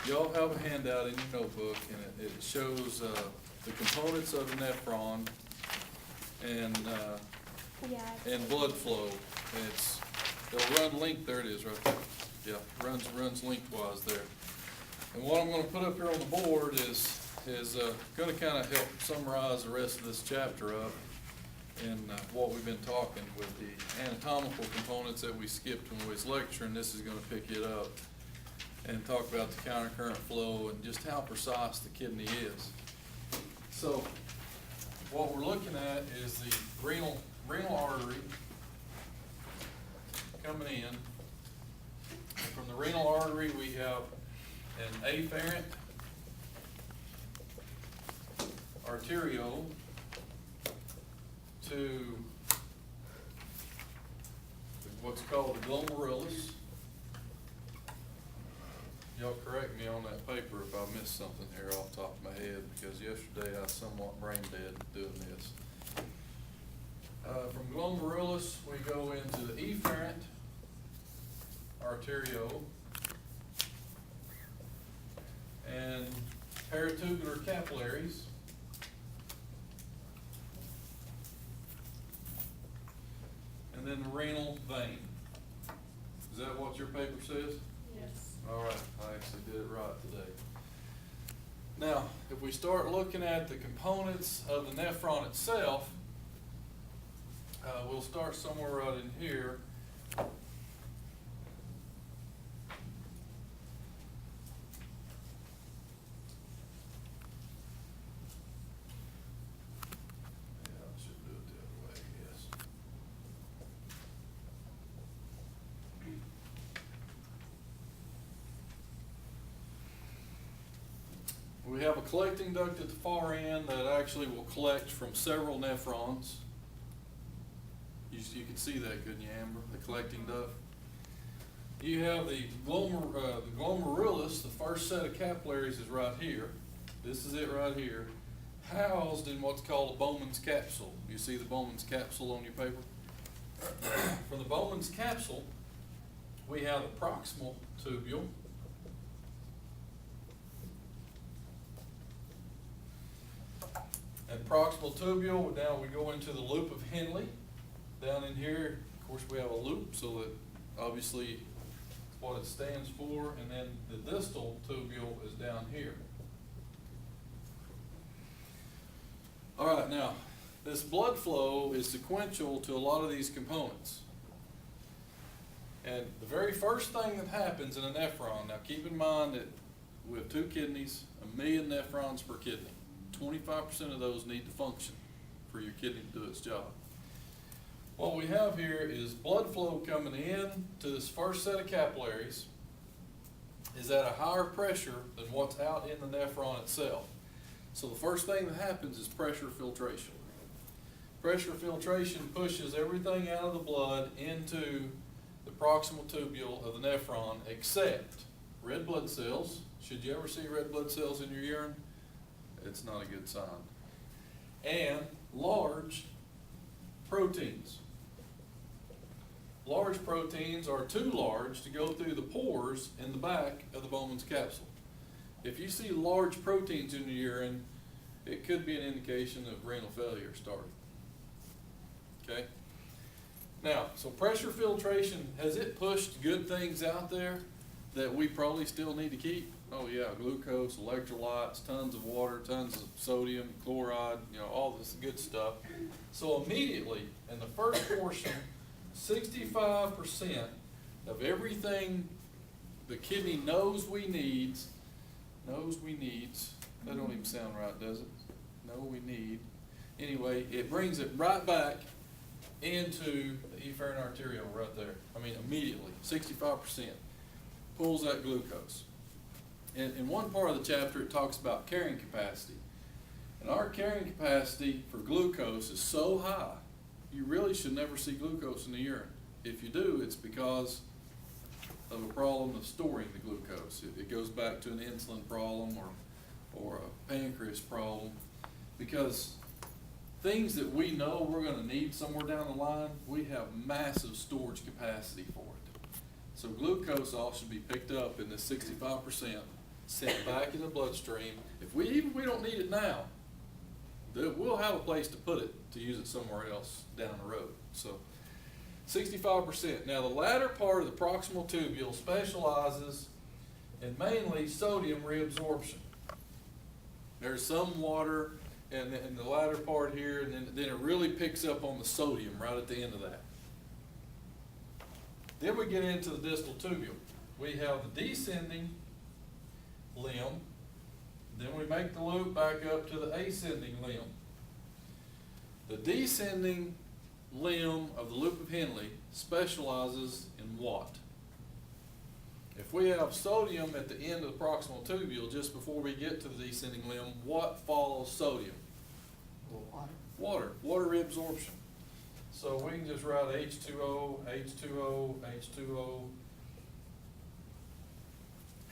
y'all have a handout in your notebook, and it shows, the components of the nephron and, and blood flow. They'll run length, there it is right there. Yeah, runs lengthwise there. And what I'm gonna put up here on the board is gonna kinda help summarize the rest of this chapter up in what we've been talking with the anatomical components that we skipped when we was lecturing. This is gonna pick it up and talk about the countercurrent flow and just how precise the kidney is. So what we're looking at is the renal artery coming in. And from the renal artery, we have an afferent arteriole to what's called the glomerulus. Y'all correct me on that paper if I missed something here off the top of my head, because yesterday I was somewhat brain dead doing this. From glomerulus, we go into the efferent arteriole and peritubular capillaries, and then the renal vein. Is that what your paper says? Yes. All right, I actually did it right today. Now, if we start looking at the components of the nephron itself, we'll start somewhere right in here. Yeah, I should do it the other way, yes. We have a collecting duct at the far end that actually will collect from several nephrons. You can see that, couldn't you, Amber? The collecting duct. You have the glomerulus, the first set of capillaries is right here. This is it right here, housed in what's called a Bowman's capsule. You see the Bowman's capsule on your paper? From the Bowman's capsule, we have the proximal tubule. And proximal tubule, now we go into the loop of Henle. Down in here, of course, we have a loop, so that obviously what it stands for, and then the distal tubule is down here. All right, now, this blood flow is sequential to a lot of these components. And the very first thing that happens in a nephron, now keep in mind that we have two kidneys, 1 million nephrons per kidney. 25% of those need to function for your kidney to do its job. What we have here is blood flow coming in to this first set of capillaries is at a higher pressure than what's out in the nephron itself. So the first thing that happens is pressure filtration. Pressure filtration pushes everything out of the blood into the proximal tubule of the nephron except red blood cells. Should you ever see red blood cells in your urine? It's not a good sign. And large proteins. Large proteins are too large to go through the pores in the back of the Bowman's capsule. If you see large proteins in your urine, it could be an indication of renal failure starting. Okay? Now, so pressure filtration, has it pushed good things out there that we probably still need to keep? Oh yeah, glucose, electrolytes, tons of water, tons of sodium, chloride, all this good stuff. So immediately, in the first portion, 65% of everything the kidney knows we needs, that don't even sound right, does it? Anyway, it brings it right back into the efferent arteriole right there. Immediately, 65% pulls that glucose. In one part of the chapter, it talks about carrying capacity. And our carrying capacity for glucose is so high, you really should never see glucose in the urine. If you do, it's because of a problem of storing the glucose. It goes back to an insulin problem or a pancreas problem, because things that we know we're going to need somewhere down the line, we have massive storage capacity for it. So glucose all should be picked up in this 65%, sent back in the bloodstream. Even if we don't need it now, we'll have a place to put it, to use it somewhere else down the road. So 65%. Now the latter part of the proximal tubule specializes in mainly sodium reabsorption. There's some water in the latter part here, and then it really picks up on the sodium right at the end of that. Then we get into the distal tubule. We have the descending limb, then we make the loop back up to the ascending limb. The descending limb of the loop of Henle specializes in what? If we have sodium at the end of the proximal tubule, just before we get to the descending limb, what follows sodium? Water reabsorption. So we can just write H2O, H2O, H2O.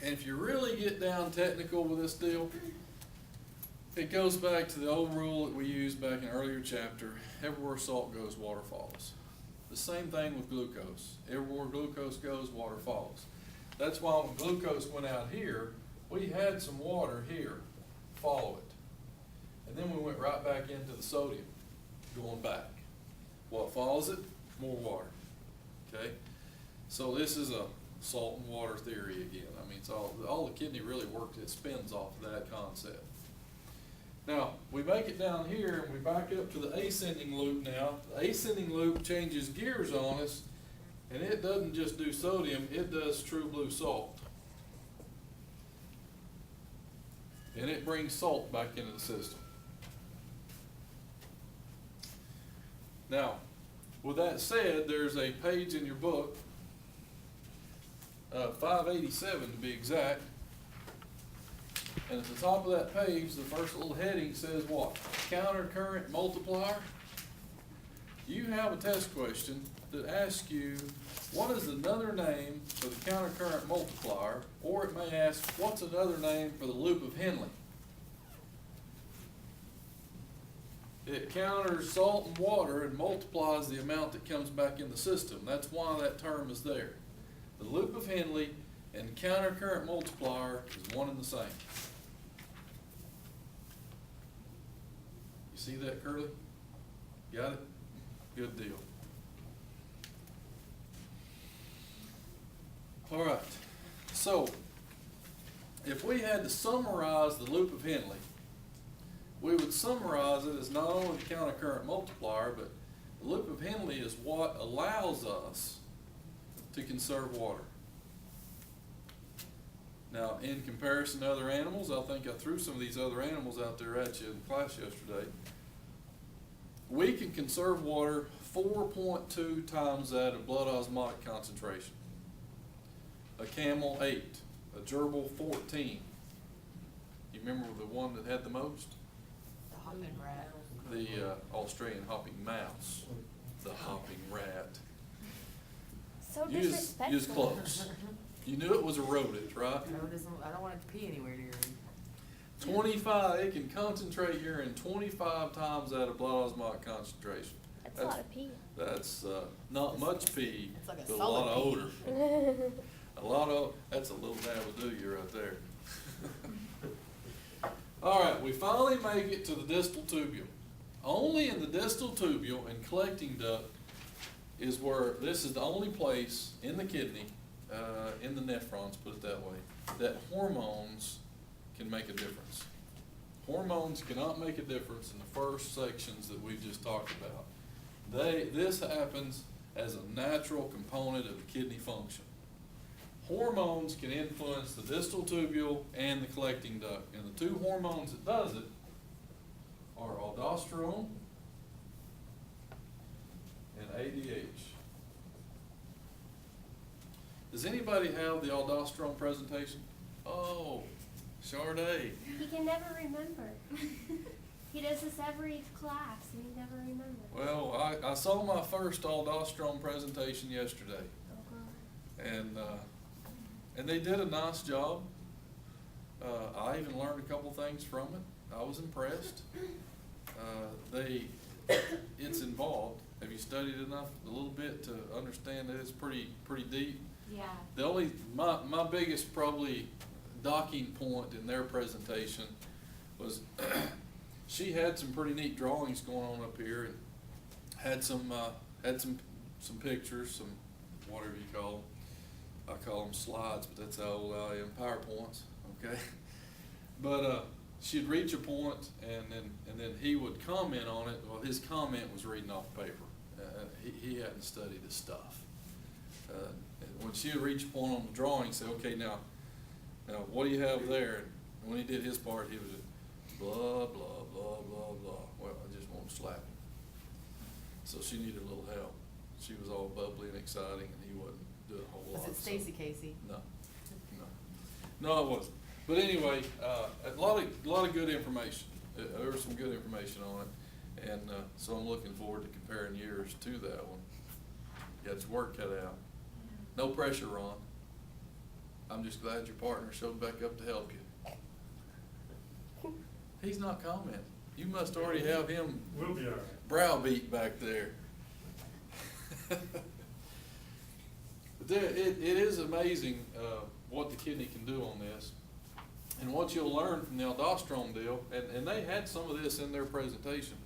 And if you really get down technical with this deal, it goes back to the old rule that we used back in an earlier chapter. Everywhere salt goes, water follows. The same thing with glucose. Everywhere glucose goes, water follows. That's why when glucose went out here, we had some water here follow it. And then we went right back into the sodium, going back. What follows it? More water. Okay? So this is a salt and water theory again. I mean, it's all the kidney really works, it spins off of that concept. Now, we make it down here and we back up to the ascending loop now. The ascending loop changes gears on us, and it doesn't just do sodium, it does true blue salt. And it brings salt back into the system. Now, with that said, there's a page in your book, 587 to be exact, and at the top of that page, the first little heading says what? Countercurrent multiplier. You have a test question that asks you, what is another name for the countercurrent multiplier? Or it may ask, what's another name for the loop of Henle? It counters salt and water and multiplies the amount that comes back in the system. That's why that term is there. The loop of Henle and countercurrent multiplier is one and the same. You see that, Curly? Got it? Good deal. All right. So, if we had to summarize the loop of Henle, we would summarize it as not only the countercurrent multiplier, but the loop of Henle is what allows us to conserve water. Now, in comparison to other animals, I think I threw some of these other animals out there at you in class yesterday. We can conserve water 4.2 times that of blood osmotic concentration. A camel 8, a gerbil 14. You remember the one that had the most? The hopping rat. The Australian hopping mouse, the hopping rat. So You was close. You knew it was a rodent, right? No, it isn't. I don't want it to pee anywhere near me. 25, it can concentrate urine 25 times that of blood osmotic concentration. That's a lot of pee. That's not much pee, It's like a but a lot of solid odor. That's a little dab of doo-you right there. All right, we finally make it to the distal tubule. Only in the distal tubule and collecting duct is where, this is the only place in the kidney, in the nephrons, put it that way, that hormones can make a difference. Hormones cannot make a difference in the first sections that we've just talked about. This happens as a natural component of the kidney function. Hormones can influence the distal tubule and the collecting duct, and the two hormones that does it are aldosterone and ADH. Does anybody have the aldosterone presentation? Oh, Sade. He can never remember. He does this every class and he never remembers. Well, I saw my first aldosterone presentation yesterday, Oh, God. and they did a nice job. I even learned a couple things from it. I was impressed. It's involved. Have you studied enough, a little bit, to understand that it's pretty deep? Yeah. My biggest probably docking point in their presentation was she had some pretty neat drawings going on up here, and had some pictures, some whatever you call them. I call them slides, but that's how old I am. PowerPoints, okay? But she'd reach a point, and then he would comment on it. Well, his comment was reading off paper. He hadn't studied his stuff. And when she would reach a point on the drawing, say, okay, now what do you have there? And when he did his part, he was blah, blah, blah, blah, blah. Well, I just want to slap him. So she needed a little help. She was all bubbly and exciting, and he wasn't doing a whole lot. Was it Stacy Casey? No, it wasn't. But anyway, a lot of good information. There was some good information on it, and so I'm looking forward to comparing years to that one. You got your work cut out. No pressure, Ron. I'm just glad your partner showed back up to help you. He's not commenting. You must already have him We'll be all right. browbeat back there. It is amazing what the kidney can do on this. And what you'll learn from the aldosterone deal, and they had some of this in their presentation,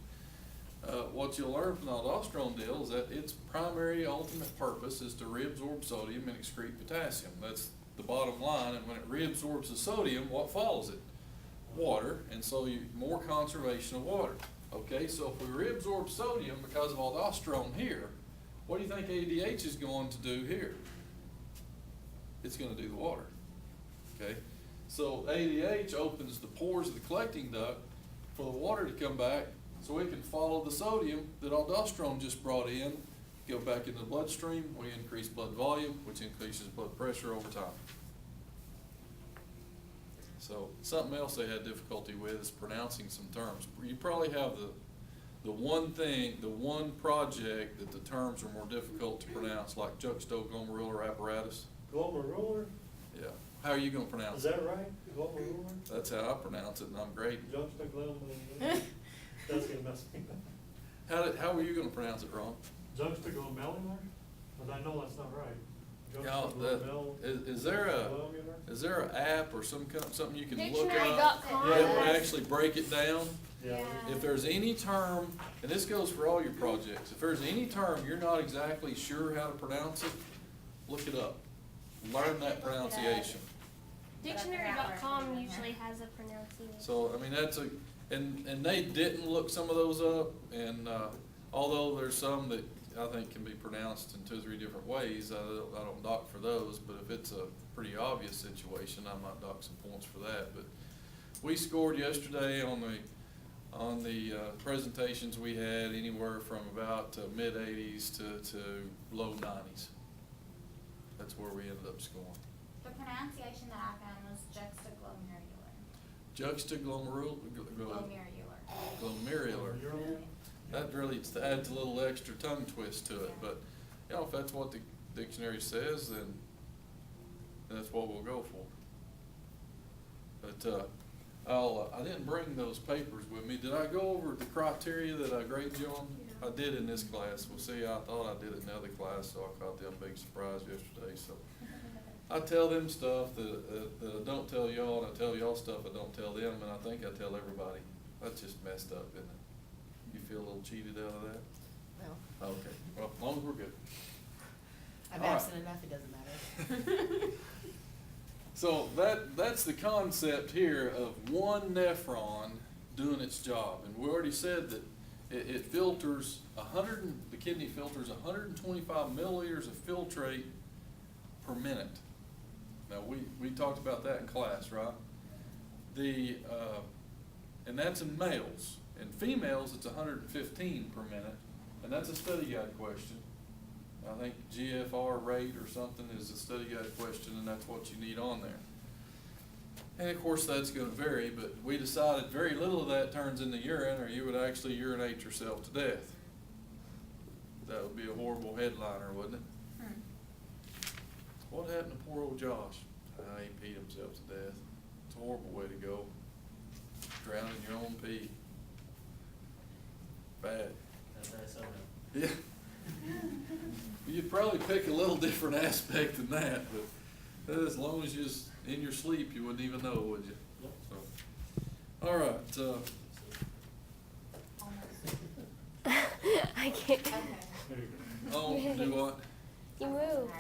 what you'll learn from the aldosterone deal is that its primary ultimate purpose is to reabsorb sodium and excrete potassium. That's the bottom line, and when it reabsorbs the sodium, what follows it? Water, and so more conservation of water. Okay, so if we reabsorb sodium because of aldosterone here, what do you think ADH is going to do here? It's going to do the water. Okay, so ADH opens the pores of the collecting duct for the water to come back, so it can follow the sodium that aldosterone just brought in, go back into the bloodstream. We increase blood volume, which increases blood pressure over time. So something else they had difficulty with is pronouncing some terms. You probably have the one project that the terms are more difficult to pronounce, like juxtaglomerular apparatus. Glomerular? Yeah. How are you gonna Is pronounce it? that right? Glomerular? That's how I pronounce it, and I'm great. Juxtaglomerular? That's gonna mess me up. How were you gonna pronounce it, Ron? Juxtaglomerular? But I know that's not right. Yeah, is there an app or something you can look up? Dictionary.com. Yeah, it would actually break it down. Yeah. If there's any term, and this goes for all your projects, if there's any term you're not exactly sure how to pronounce it, look it up. Learn that pronunciation. Dictionary.com usually has a pronunciation. So, I mean, and they didn't look some of those up, and although there's some that I think can be pronounced in 2 or 3 different ways, I don't dock for those, but if it's a pretty obvious situation, I might dock some points for that. But we scored yesterday on the presentations we had anywhere from about mid-80s to low 90s. That's where we ended up scoring. The pronunciation that I found was juxtaglomerular. Glomerular. Glomerular. That really adds a little extra tongue twist to it, but if that's what the dictionary says, then that's what we'll go for. But I didn't bring those papers with me. Did I go over the criteria that I graded you on? Yeah. I did in this class. Well, see, I thought I did it in another class, so I caught them big surprise yesterday. So I tell them stuff that I don't tell y'all, and I tell y'all stuff I don't tell them, and I think I tell everybody. That's just messed up, isn't it? You feel a little cheated out of that? No, Okay, well, as long as we're good. I'm All right. absent enough, it doesn't matter. So that's the concept here of one nephron doing its job. And we already said that it filters the kidney filters 125 milliliters of filtrate per minute. Now, we talked about that in class, right? And that's in males. In females, it's 115 per minute, and that's a study guide question. I think GFR rate or something is a study guide question, and that's what you need on there. And of course, that's going to vary, but we decided very little of that turns into urine, or you would actually urinate yourself to death. That would be a horrible headliner, wouldn't it? What happened to poor old Josh? He peed himself to death. It's a horrible way to go. Drowning your own pee. Bad. Yeah. You'd probably pick a little different aspect than that, but As long as you was in your sleep, you wouldn't even know, would you? Yep. So, all right, Almost. I can't. Okay. There you go. oh, do what? You moved.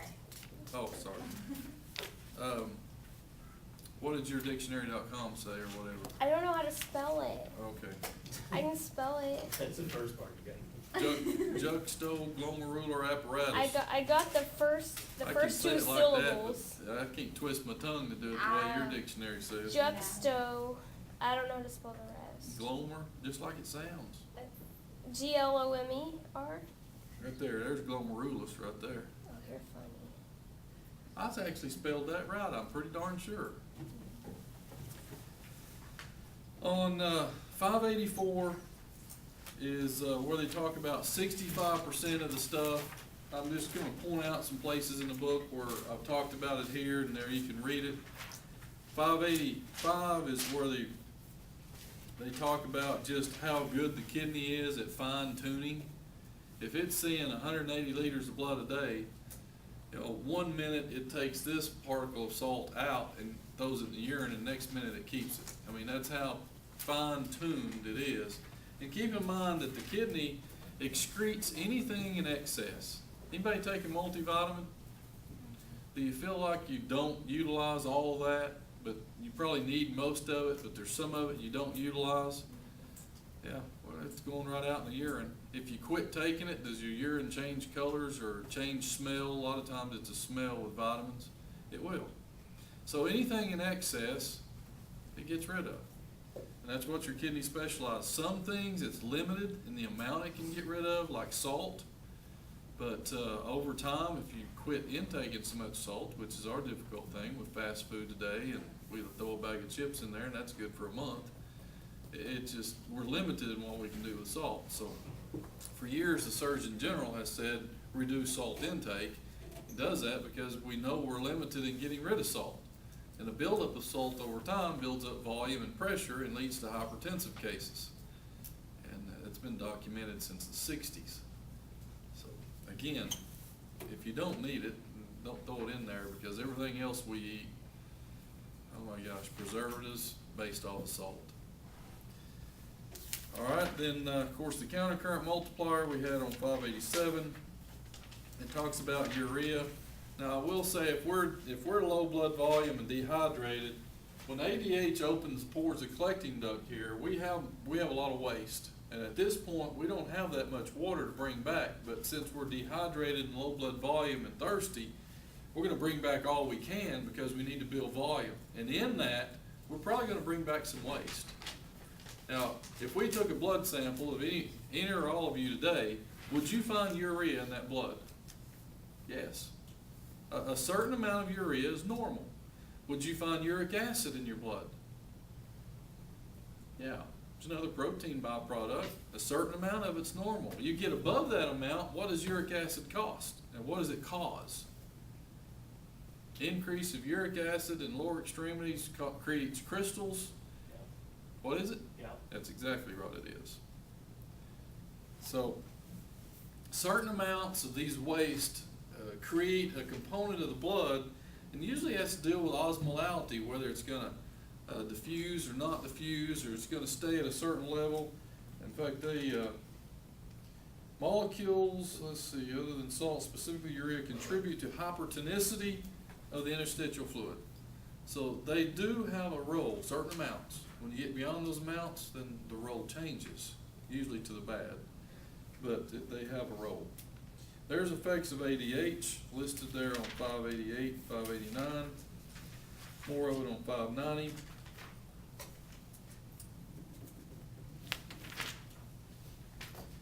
Sorry. Oh, sorry. What did your dictionary.com say or whatever? I don't know how to spell it. Okay. I can spell it. That's the first part you got. Juxto, glomerular apparatus. I got the first I can first say two it like that, syllables. but I can't twist my tongue to do it the way your Ah. dictionary says. Juxto. I don't know how to spell the rest. Glomer, just like it sounds. Glomer. Right there, there's glomerulus right there. Oh, you're funny. I actually spelled that right, I'm pretty darn sure. On 584 is where they talk about 65% of the stuff. I'm just gonna point out some places in the book where I've talked about it here, and there you can read it. 585 is where they talk about just how good the kidney is at fine tuning. If it's seeing 180 liters of blood a day, 1 minute it takes this particle of salt out and throws it in the urine, and the next minute it keeps it. I mean, that's how fine tuned it is. And keep in mind that the kidney excretes anything in excess. Anybody take a multivitamin? Do you feel like you don't utilize all of that, but you probably need most of it, but there's some of it you don't utilize? Yeah, well, it's going right out in the urine. If you quit taking it, does your urine change colors or change smell? A lot of times it's a smell with vitamins. It will. So anything in excess, it gets rid of. And that's what your kidney specializes. Some things it's limited in the amount it can get rid of, like salt. But over time, if you quit intaking so much salt, which is our difficult thing with fast food today, and we throw a bag of chips in there and that's good for a month, we're limited in what we can do with salt. So for years, the Surgeon General has said reduce salt intake. He does that because we know we're limited in getting rid of salt. And the buildup of salt over time builds up volume and pressure and leads to hypertensive cases. And it's been documented since the 60s. So again, if you don't need it, don't throw it in there, because everything else we eat, oh my gosh, preservatives based off of salt. All right, then of course the countercurrent multiplier we had on 587. It talks about urea. Now I will say, if we're low blood volume and dehydrated, when ADH opens, pours a collecting duct here, we have a lot of waste. And at this point, we don't have that much water to bring back. But since we're dehydrated and low blood volume and thirsty, we're going to bring back all we can because we need to build volume. And in that, we're probably going to bring back some waste. Now, if we took a blood sample of any or all of you today, would you find urea in that blood? Yes. A certain amount of urea is normal. Would you find uric acid in your blood? Yeah. It's another protein byproduct. A certain amount of it's normal. You get above that amount, what does uric acid cost? And what does it cause? Increase of uric acid in lower extremities creates crystals. What is it? Yeah. That's exactly what it is. So, certain amounts of these waste create a component of the blood, and usually has to deal with osmolality, whether it's going to diffuse or not diffuse, or it's going to stay at a certain level. In fact, molecules, let's see, other than salt, specifically urea, contribute to hypertonicity of the interstitial fluid. So they do have a role, certain amounts. When you get beyond those amounts, then the role changes, usually to the bad, but they have a role. There's effects of ADH listed there on 588, 589, more of it on 590.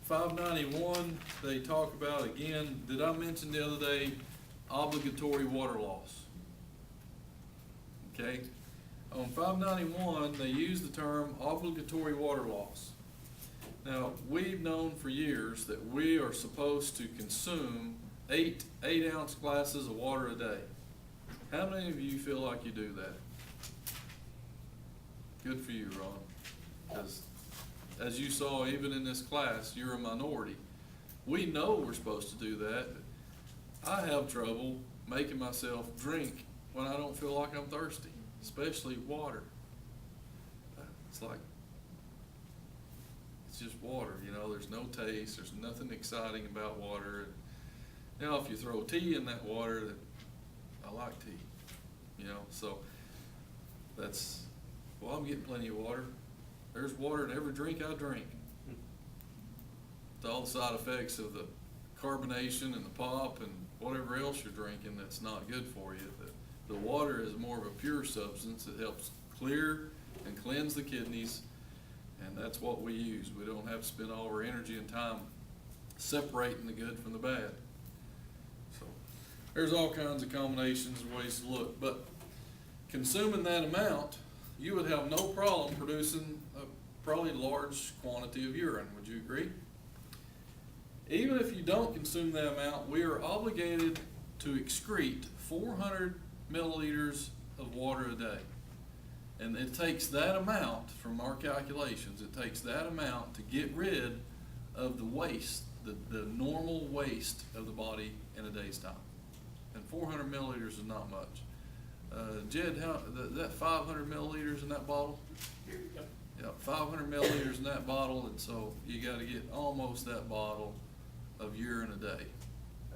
$591, they talk about, again, did I mention the other day, obligatory water loss? Okay, on 591, they use the term obligatory water loss. Now, we've known for years that we are supposed to consume 8 ounce glasses of water a day. How many of you feel like you do that? Good for you, Ron. Because as you saw, even in this class, you're a minority. We know we're supposed to do that, but I have trouble making myself drink when I don't feel like I'm thirsty, especially water. It's like, it's just water, you know, there's no taste, there's nothing exciting about water. And now if you throw tea in that water, I like tea, you know, so that's, well, I'm getting plenty of water. There's water in every drink I drink. All the side effects of the carbonation and the pop and whatever else you're drinking that's not good for you. The water is more of a pure substance. It helps clear and cleanse the kidneys, and that's what we use. We don't have to spend all our energy and time separating the good from the bad. So there's all kinds of combinations and ways to look, but consuming that amount, you would have no problem producing a probably large quantity of urine. Would you agree? Even if you don't consume that amount, we are obligated to excrete 400 milliliters of water a day. And it takes that amount, from our calculations, it takes that amount to get rid of the waste, the normal waste of the body in a day's time. And 400 milliliters is not much. Jed, that 500 milliliters in that bottle? Yep. Yeah, 500 milliliters in that bottle, and so you gotta get almost that bottle of urine a day.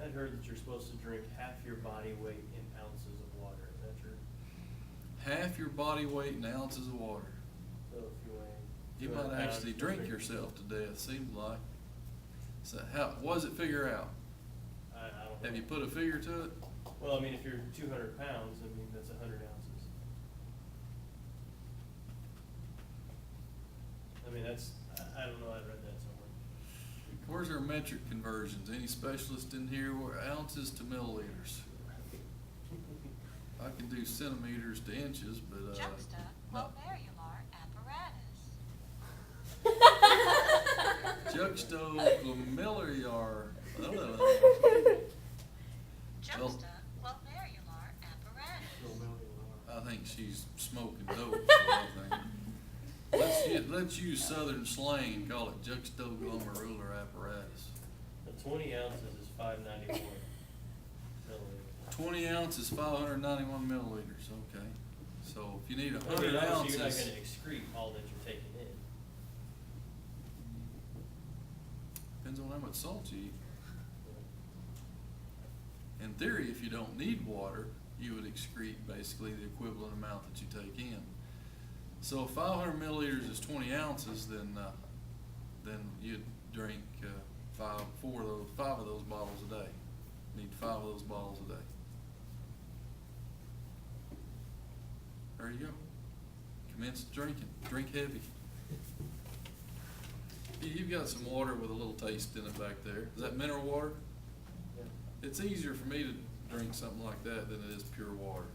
I'd heard that you're supposed to drink half your body weight in ounces of water. Is that true? Half your body weight in ounces of water. So if you weigh You 200 might actually pounds, drink drink- yourself to death, seems like. So what does it figure out? I don't know. Have you put a figure to it? Well, I mean, if you're 200 pounds, I mean, that's 100 ounces. I mean, I don't know, I read that somewhere. Where's our metric conversions? Any specialist in here? Ounces to milliliters. I can do centimeters to inches, but, not juxtaglomerular. I think she's smoking dope. is what I think. Let's use southern slang and call it juxtaglomerular apparatus. The 20 ounces is 591 milliliters. 20 ounces, 591 milliliters, okay. So if you need I mean, 100 obviously, you're not ounces, gonna excrete all that you're taking in. depends on how much salt you eat. In theory, if you don't need water, you would excrete basically the equivalent amount that you take in. So if 500 milliliters is 20 ounces, then you'd drink five of those bottles a day. Need 5 of those bottles a day. There you go. Commence drinking. Drink heavy. You've got some water with a little taste in it back there. Is that mineral water? Yeah. It's easier for me to drink something like that than it is pure water.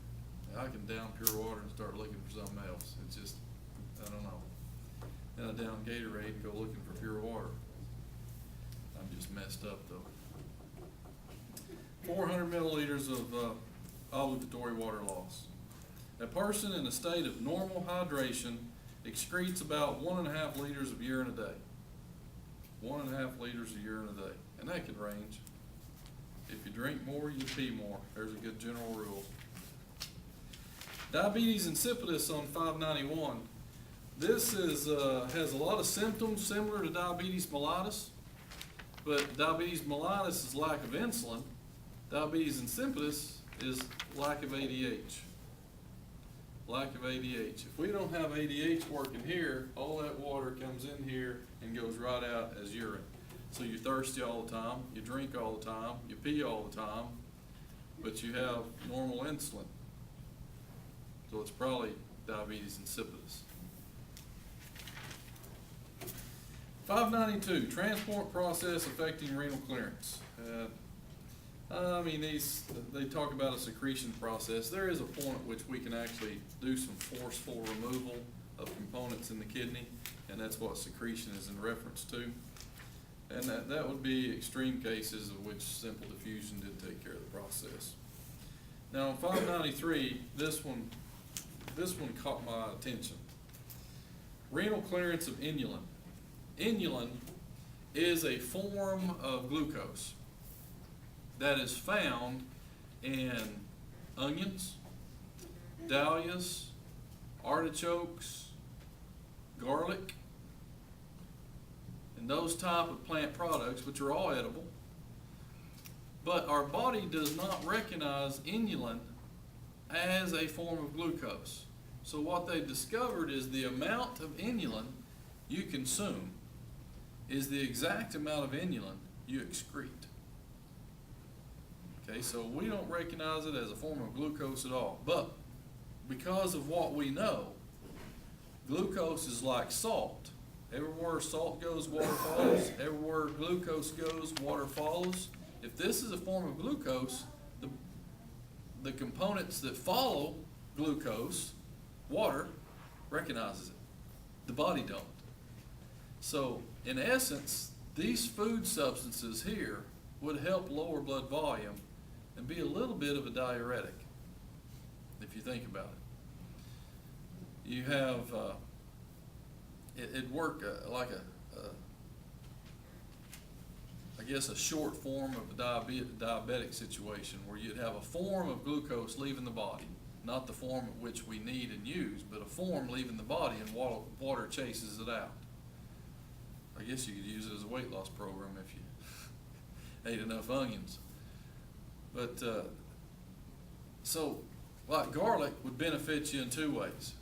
I can down pure water and start looking for something else. It's just, I don't know. Then I down Gatorade and go looking for pure water. I'm just messed up though. 400 milliliters of obligatory water loss. A person in a state of normal hydration excretes about 1.5 liters of urine a day. 1.5 liters of urine a day. And that could range. If you drink more, you pee more. There's a good general rule. Diabetes insipidus on 591. This is has a lot of symptoms similar to diabetes mellitus, but diabetes mellitus is lack of insulin. Diabetes insipidus is lack of ADH. Lack of ADH. If we don't have ADH working here, all that water comes in here and goes right out as urine. So you're thirsty all the time, you drink all the time, you pee all the time, but you have normal insulin. So it's probably diabetes insipidus. 592, transport process affecting renal clearance. They talk about a secretion process. There is a point at which we can actually do some forceful removal of components in the kidney, and that's what secretion is in reference to. And that would be extreme cases of which simple diffusion did take care of the process. Now, in 593, this one caught my attention. Renal clearance of inulin. Inulin is a form of glucose that is found in onions, dahlias, artichokes, garlic, and those type of plant products, which are all edible. But our body does not recognize inulin as a form of glucose. So what they've discovered is the amount of inulin you consume is the exact amount of inulin you excrete. Okay, so we don't recognize it as a form of glucose at all. But because of what we know, glucose is like salt. Everywhere salt goes, water follows. Everywhere glucose goes, water follows. If this is a form of glucose, the components that follow glucose, water, recognizes it. The body don't. So, in essence, these food substances here would help lower blood volume and be a little bit of a diuretic, if you think about it. You have, it'd work like I guess a short form of a diabetic situation where you'd have a form of glucose leaving the body, not the form at which we need and use, but a form leaving the body and water chases it out. I guess you could use it as a weight loss program if you ate enough onions. But, so, like garlic would benefit you in two ways.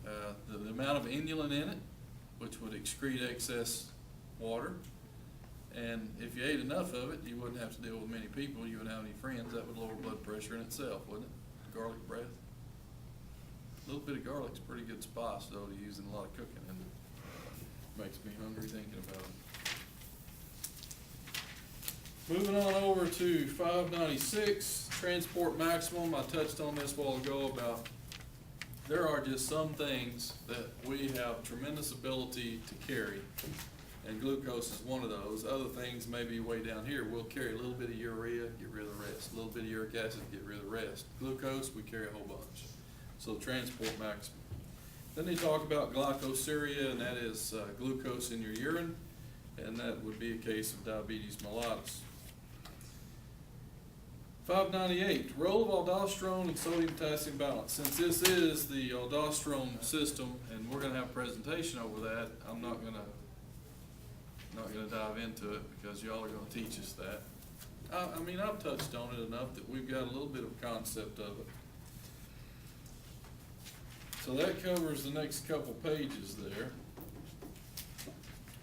The amount of inulin in it, which would excrete excess water. And if you ate enough of it, you wouldn't have to deal with many people, you wouldn't have any friends. That would lower blood pressure in itself, wouldn't it? Garlic breath. A little bit of garlic's pretty good spice, though, to use in a lot of cooking, and makes me hungry thinking about it. Moving on over to 596, transport maximum. I touched on this a while ago about there are just some things that we have tremendous ability to carry, and glucose is one of those. Other things maybe way down here, we'll carry a little bit of urea, get rid of the rest. A little bit of uric acid, get rid of the rest. Glucose, we carry a whole bunch. So transport maximum. Then they talk about glycosuria, and that is glucose in your urine, and that would be a case of diabetes mellitus. 598, role of aldosterone and sodium-potassium balance. Since this is the aldosterone system, and we're gonna have a presentation over that, I'm not gonna dive into it because y'all are gonna teach us that. I mean, I've touched on it enough that we've got a little bit of a concept of it. So that covers the next couple pages there.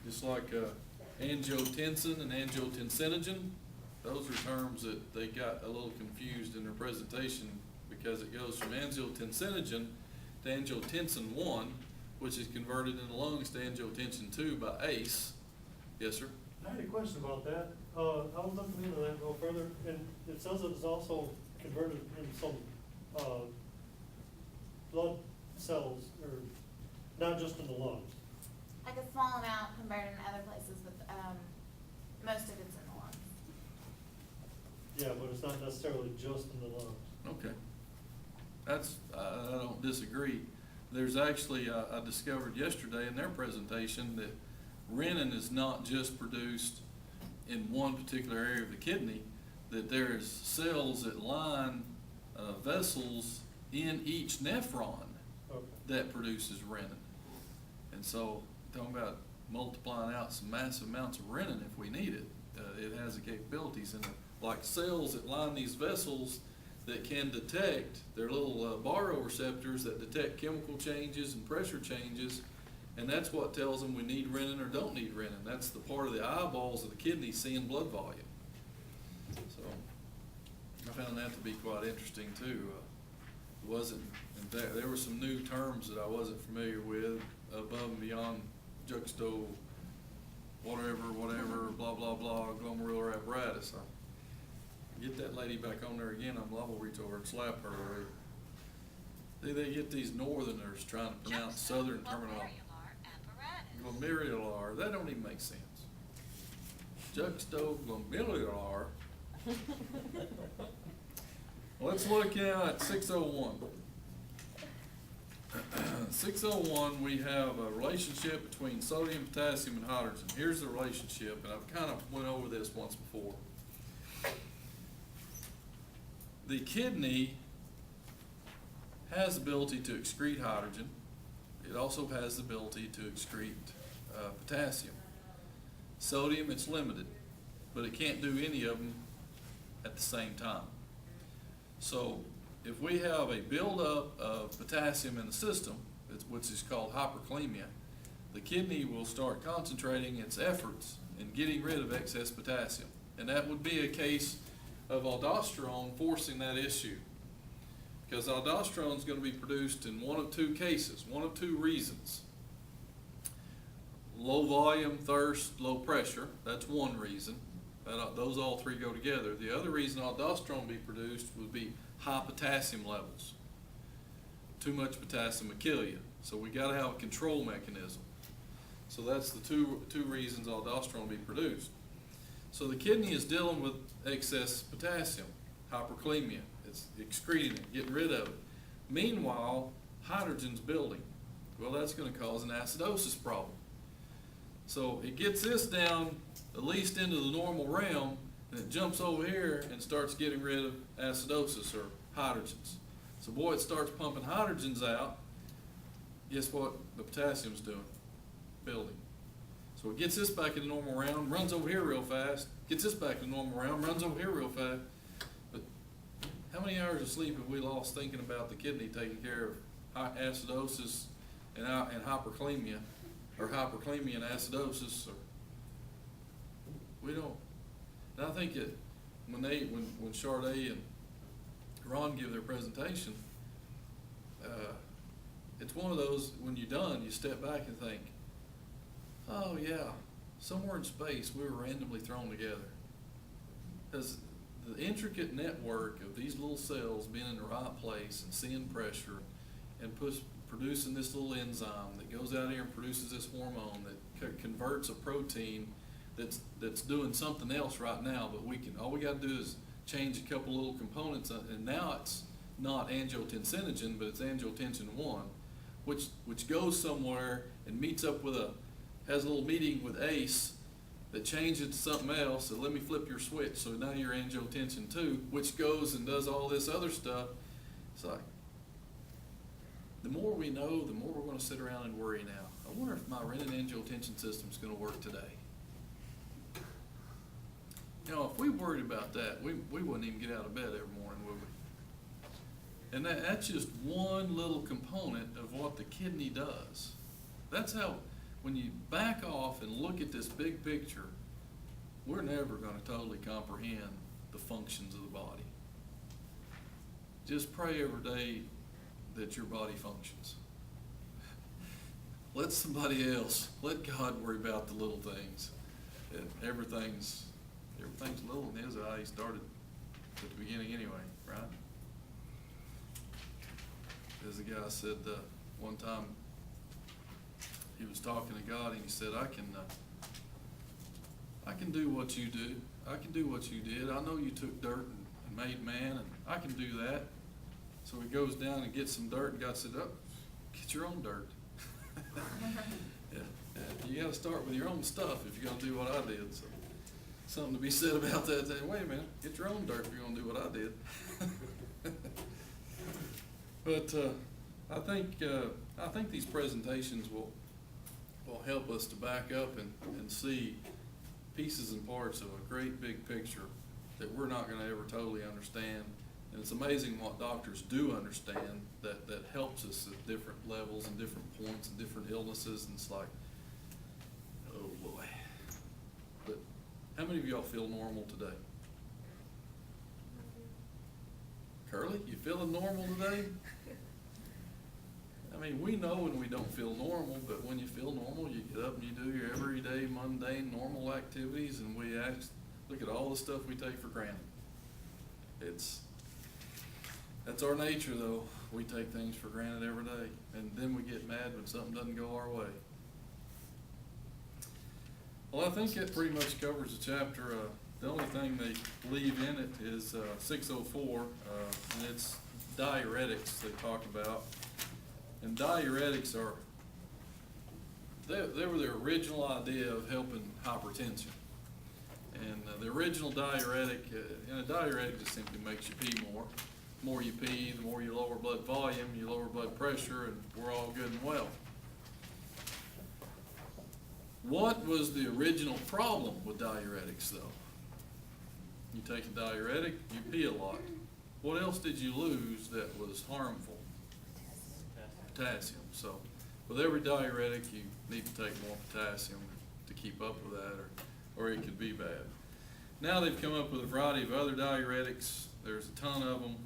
Just like angiotensin and angiotensinogen, those are terms that they got a little confused in their presentation because it goes from angiotensinogen to angiotensin 1, which is converted in the lungs to angiotensin 2 by ACE. Yes, sir? I had a question about that. I was looking into that a little further, and it says that it's also converted in some, blood cells, or not just in the lungs. Like a small amount compared in other places, but, most of it's in the lungs. Yeah, but it's not necessarily just in the lungs. Okay. That's, I don't disagree. There's actually, I discovered yesterday in their presentation that renin is not just produced in one particular area of the kidney, that there is cells that line vessels in each nephron Okay. that produces renin. And so, talking about multiplying out some massive amounts of renin if we need it, it has the capabilities in it. Like cells that line these vessels that can detect, they're little baroreceptors that detect chemical changes and pressure changes, and that's what tells them we need renin or don't need renin. That's the part of the eyeballs of the kidney seeing blood volume. So, I found that to be quite interesting too. There were some new terms that I wasn't familiar with, above and beyond juxto, whatever, blah, blah, blah, glomerular apparatus. I get that lady back on there again, I'm liable to reach over and slap her. They get these northerners trying to pronounce southern terminology. Glomerular, that don't even make sense. Juxtoglomerular. Let's look at 601. 601, we have a relationship between sodium, potassium, and hydrogen. Here's the relationship, and I've kind of went over this once before. The kidney has the ability to excrete hydrogen. It also has the ability to excrete potassium. Sodium, it's limited, but it can't do any of them at the same time. So if we have a buildup of potassium in the system, which is called hyperkalemia, the kidney will start concentrating its efforts in getting rid of excess potassium. And that would be a case of aldosterone forcing that issue. Because aldosterone is going to be produced in one of two cases, one of two reasons. Low volume, thirst, low pressure, that's one reason. Those all three go together. The other reason aldosterone be produced would be high potassium levels. Too much potassium will kill you. So we got to have a control mechanism. So that's the two reasons aldosterone be produced. So the kidney is dealing with excess potassium, hyperkalemia. It's excreting it, getting rid of it. Meanwhile, hydrogen's building. Well, that's going to cause an acidosis problem. So it gets this down at least into the normal realm, and it jumps over here and starts getting rid of acidosis or hydrogens. So boy, it starts pumping hydrogens out. Guess what the potassium's doing? Building. So it gets this back in the normal realm, runs over here real fast, gets this back in the normal realm, runs over here real fast. But how many hours of sleep have we lost thinking about the kidney taking care of acidosis and hyperkalemia, or hyperkalemia and acidosis? Or we don't. And I think it when Sade and Ron give their presentation, it's one of those, when you're done, you step back and think, oh yeah, somewhere in space we were randomly thrown together. Because the intricate network of these little cells being in the right place and seeing pressure and producing this little enzyme that goes out here and produces this hormone that converts a protein that's doing something else right now, but all we got to do is change a couple little components, and now it's not angiotensinogen, but it's angiotensin 1, which goes somewhere and meets up with has a little meeting with ACE that changes to something else. So let me flip your switch. So now you're angiotensin 2, which goes and does all this other stuff. It's like, the more we know, the more we're going to sit around and worry now. I wonder if my renin-angiotensin system is going to work today. You know, if we worried about that, we wouldn't even get out of bed every morning, would we? And that's just one little component of what the kidney does. That's how, when you back off and look at this big picture, we're never going to totally comprehend the functions of the body. Just pray every day that your body functions. Let somebody else, let God worry about the little things. And everything's little in His eye. He started at the beginning anyway, right? As the guy said one time, he was talking to God and he said, I can do what you do. I can do what you did. I know you took dirt and made man, and I can do that. So he goes down and gets some dirt, and God said, oh, get your own dirt. Yeah. You got to start with your own stuff if you're going to do what I did. So something to be said about that. Say, wait a minute, get your own dirt if you're going to do what I did. But I think these presentations will help us to back up and see pieces and parts of a great big picture that we're not going to ever totally understand. And it's amazing what doctors do understand that helps us at different levels and different points and different illnesses. And it's like, oh boy. But how many of y'all feel normal today? Curly, you feeling normal today? I mean, we know when we don't feel normal, but when you feel normal, you get up and you do your everyday, mundane, normal activities, and look at all the stuff we take for granted. That's our nature, though. We take things for granted every day, and then we get mad when something doesn't go our way. Well, I think that pretty much covers the chapter. The only thing they leave in it is 604, and it's diuretics they talk about. And diuretics they were the original idea of helping hypertension. And the original diuretic, and a diuretic just simply makes you pee more. more you pee, the more you lower blood volume, you lower blood pressure, and we're all good and well. What was the original problem with diuretics, though? You take a diuretic, you pee a lot. What else did you lose that was harmful? Potassium. So with every diuretic, you need to take more potassium to keep up with that, or it could be bad. Now they've come up with a variety of other diuretics. There's a ton of them.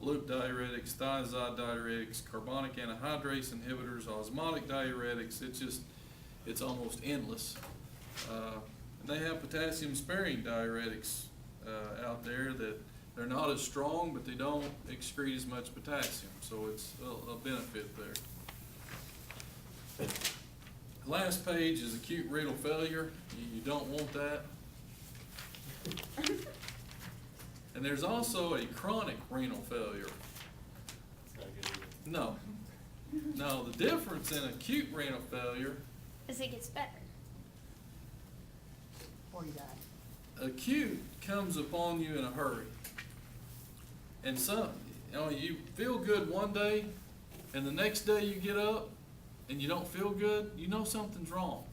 Loop diuretics, thiazide diuretics, carbonic anhydrase inhibitors, osmotic diuretics. It's almost endless. And they have potassium sparing diuretics out there that they're not as strong, but they don't excrete as much potassium, so it's a benefit there. Last page is acute renal failure. You don't want that. And there's also a chronic renal failure. It's not good either. No. No, the difference in acute renal failure, As it gets better. Or you die. acute comes upon you in a hurry. And you feel good one day, and the next day you get up and you don't feel good, you know something's wrong.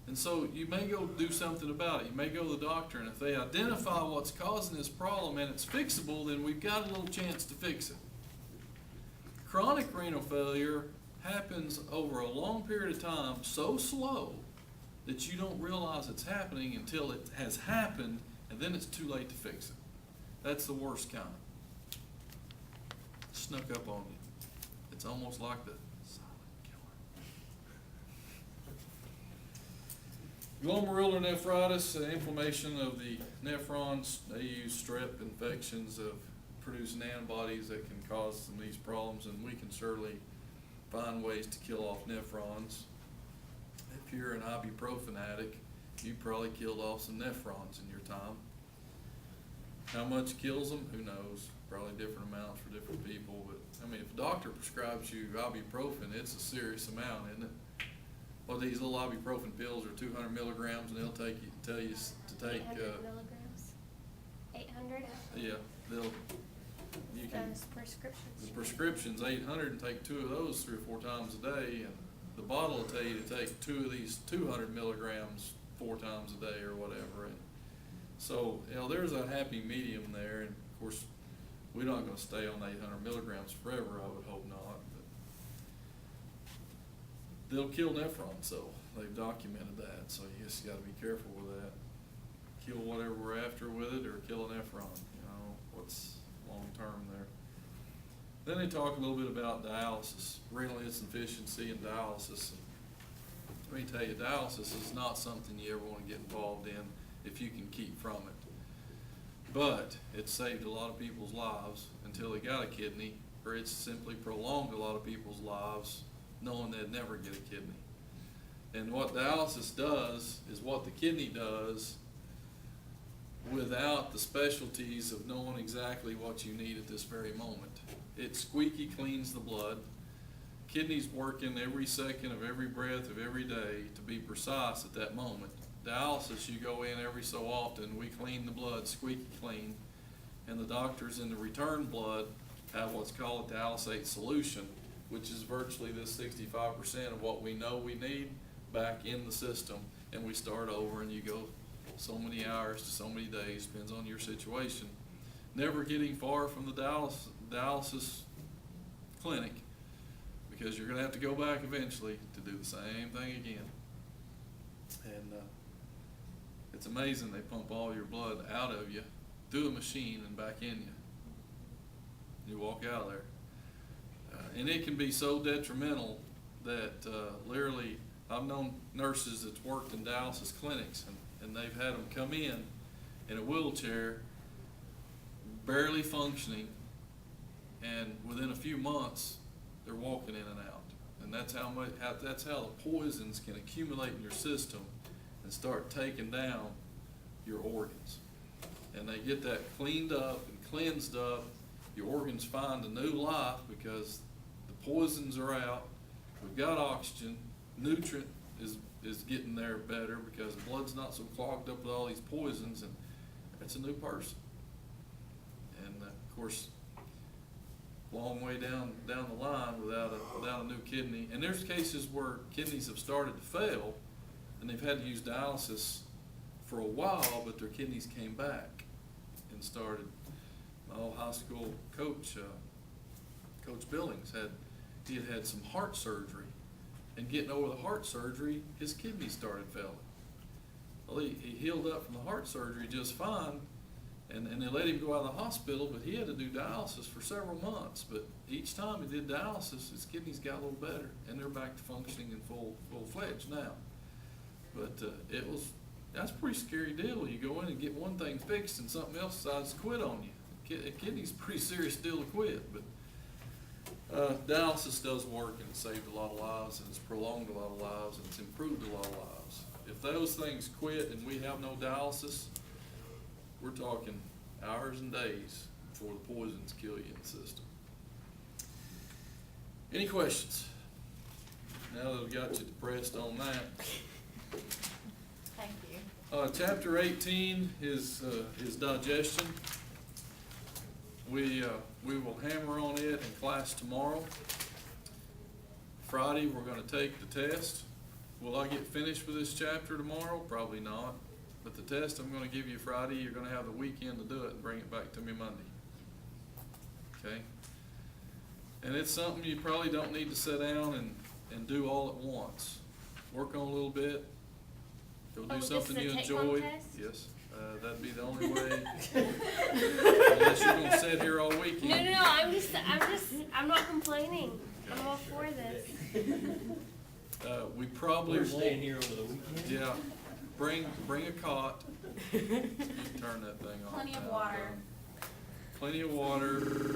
And so you may go do something about it. You may go to the doctor, and if they identify what's causing this problem and it's fixable, then we've got a little chance to fix it. Chronic renal failure happens over a long period of time, so slow that you don't realize it's happening until it has happened, and then it's too late to fix it. That's the worst kind. Snuck up on you. It's almost like the silent killer. Glomerular nephritis, inflammation of the nephrons. They use strep infections of producing antibodies that can cause some of these problems, and we can certainly find ways to kill off nephrons. If you're an ibuprofen addict, you probably killed off some nephrons in your time. How much kills them? Who knows? Probably different amounts for different people, but I mean, if a doctor prescribes you ibuprofen, it's a serious amount, isn't it? Well, these little ibuprofen pills are 200 milligrams, and they'll tell you to take, 800 milligrams. 800? yeah, you can, Those prescriptions. the prescription's 800, and take 2 of those 3 or 4 times a day, and the bottle will tell you to take 2 of these 200 milligrams 4 times a day or whatever. And so, there's a happy medium there, and of course, we're not gonna stay on 800 milligrams forever, I would hope not, but they'll kill nephrons, so they've documented that, so you just gotta be careful with that. Kill whatever we're after with it, or kill a nephron, what's long term there. Then they talk a little bit about dialysis, renal insufficiency and dialysis. Let me tell you, dialysis is not something you ever wanna get involved in if you can keep from it. But it saved a lot of people's lives until they got a kidney, or it's simply prolonged a lot of people's lives knowing they'd never get a kidney. And what dialysis does is what the kidney does without the specialties of knowing exactly what you need at this very moment. It squeaky cleans the blood. Kidneys working every second of every breath of every day to be precise at that moment. Dialysis, you go in every so often, we clean the blood squeaky clean, and the doctors in the return blood have what's called a dialysate solution, which is virtually this 65% of what we know we need back in the system, and we start over, and you go so many hours to so many days, depends on your situation. Never getting far from the dialysis clinic, because you're gonna have to go back eventually to do the same thing again. And it's amazing, they pump all your blood out of you through a machine and back in you. You walk out of there. And it can be so detrimental that literally, I've known nurses that's worked in dialysis clinics, and they've had them come in a wheelchair, barely functioning, and within a few months, they're walking in and out. And that's how the poisons can accumulate in your system and start taking down your organs. And they get that cleaned up and cleansed up, your organs find a new life because the poisons are out, we've got oxygen, nutrient is getting there better because the blood's not so clogged up with all these poisons, and it's a new person. And of course, long way down the line without a new kidney. And there's cases where kidneys have started to fail, and they've had to use dialysis for a while, but their kidneys came back and started. My old high school coach, Coach Billings, he had some heart surgery, and getting over the heart surgery, his kidneys started failing. Well, he healed up from the heart surgery just fine, and they let him go out of the hospital, but he had to do dialysis for several months. But each time he did dialysis, his kidneys got a little better, and they're back to functioning in full-fledged now. But that's a pretty scary deal. You go in and get one thing fixed, and something else decides to quit on you. A kidney's a pretty serious deal to quit, but dialysis does work, and it's saved a lot of lives, and it's prolonged a lot of lives, and it's improved a lot of lives. If those things quit and we have no dialysis, we're talking hours and days before the poisons kill you in the system. Any questions? Now that I've got you depressed on that. Thank you. Chapter 18 is digestion. We will hammer on it in class tomorrow. Friday, we're going to take the test. Will I get finished with this chapter tomorrow? Probably not. But the test I'm going to give you Friday, you're going to have the weekend to do it and bring it back to me Monday. Okay? And it's something you probably don't need to sit down and do all at once. Work on a little bit. Go do Oh, something this you is a take-home enjoy. test? Yes. That'd be the only way. Unless you're going to sit here all weekend. No, I'm not complaining. I'm all for this. We probably We're staying won't. here over the weekend. Yeah. Bring a cot. You can turn that thing off. Plenty of now. water. Plenty of water.